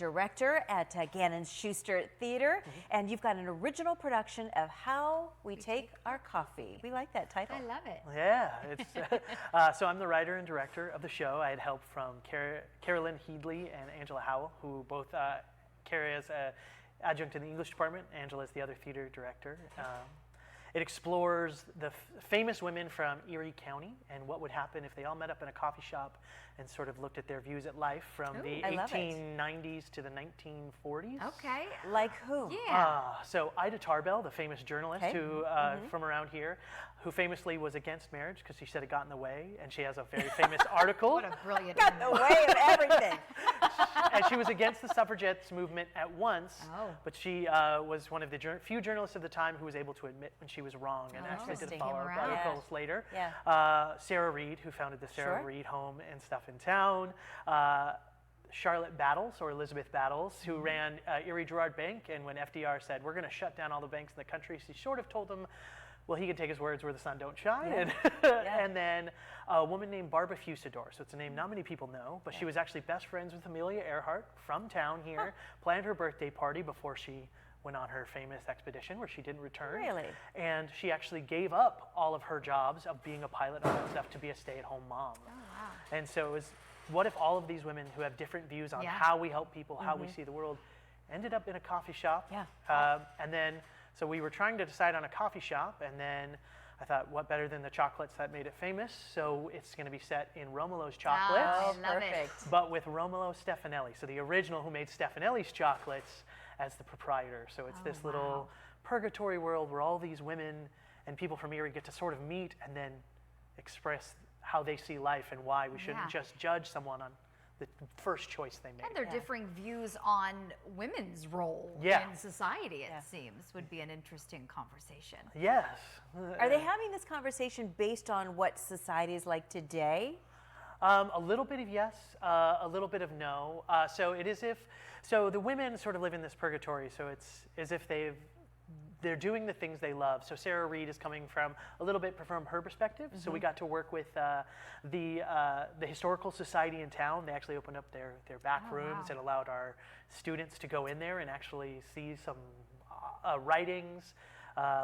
director at Gannon's Schuster Theater, and you've got an original production of How We Take Our Coffee. We like that title. I love it. Yeah, so I'm the writer and director of the show. I had help from Carolyn Headley and Angela Howell, who both Carrie as an adjunct in the English department, Angela is the other theater director. It explores the famous women from Erie County and what would happen if they all met up in a coffee shop and sort of looked at their views at life from the 1890s to the 1940s. Okay. Like who? Yeah. So Ida Tarbell, the famous journalist who from around here, who famously was against marriage because she said it got in the way, and she has a very famous article. What a brilliant Got in the way of everything. And she was against the suffragettes movement at once, but she was one of the few journalists of the time who was able to admit when she was wrong and actually did follow-up articles later. Yeah. Sarah Reed, who founded the Sarah Reed Home and stuff in town. Charlotte Battles, or Elizabeth Battles, who ran Erie Girard Bank, and when FDR said, we're going to shut down all the banks in the country, she sort of told him, well, he can take his words where the sun don't shine. And then a woman named Barbara Fusador. So it's a name not many people know, but she was actually best friends with Amelia Earhart from town here, planned her birthday party before she went on her famous expedition where she didn't return. Really? And she actually gave up all of her jobs of being a pilot and all that stuff to be a stay-at-home mom. Oh, wow. And so it was, what if all of these women who have different views on how we help people, how we see the world, ended up in a coffee shop? And then, so we were trying to decide on a coffee shop, and then I thought, what better than the chocolates that made it famous? So it's going to be set in Romulo's chocolates. Oh, perfect. But with Romolo Stefanelli, so the original who made Stefanelli's chocolates as the proprietor. So it's this little purgatory world where all these women and people from Erie get to sort of meet and then express how they see life and why we shouldn't just judge someone on the first choice they made. And their differing views on women's role in society, it seems, would be an interesting conversation. Yes. Are they having this conversation based on what society is like today? A little bit of yes, a little bit of no. So it is so the women sort of live in this purgatory, so it's as if they're doing the things they love. So Sarah Reed is coming from a little bit from her perspective. So we got to work with the historical society in town. They actually opened up their back rooms and allowed our students to go in there and actually see some writings,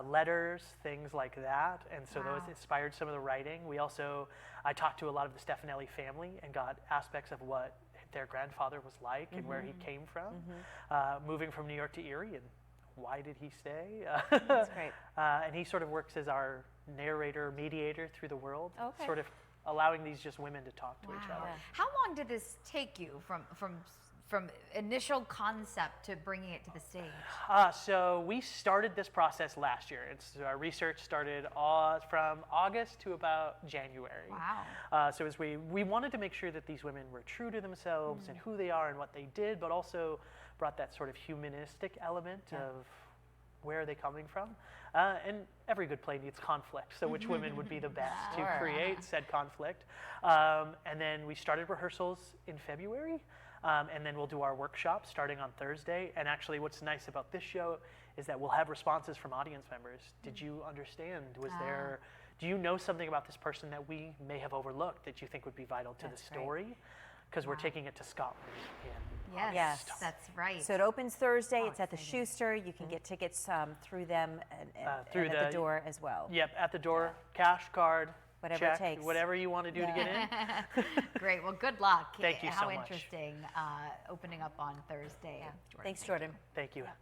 letters, things like that. And so those inspired some of the writing. I talked to a lot of the Stefanelli family and got aspects of what their grandfather was like and where he came from, moving from New York to Erie, and why did he stay? That's great. And he sort of works as our narrator, mediator through the world, sort of allowing these just women to talk to each other. How long did this take you from initial concept to bringing it to the stage? So we started this process last year. Our research started from August to about January. Wow. So as we wanted to make sure that these women were true to themselves and who they are and what they did, but also brought that sort of humanistic element of where are they coming from. And every good play needs conflict, so which women would be the best to create said conflict. And then we started rehearsals in February. And then we'll do our workshop starting on Thursday. And actually what's nice about this show is that we'll have responses from audience members. Did you understand? Do you know something about this person that we may have overlooked that you think would be vital to the story? Because we're taking it to Scotland. Yes, that's right. So it opens Thursday. It's at the Schuster. You can get tickets through them and at the door as well. Yep, at the door, cash, card, whatever check, it takes. whatever you want to do to get in. Great. Well, good luck. Thank you so much. How interesting opening up on Thursday. Thanks, Jordan. Thank you.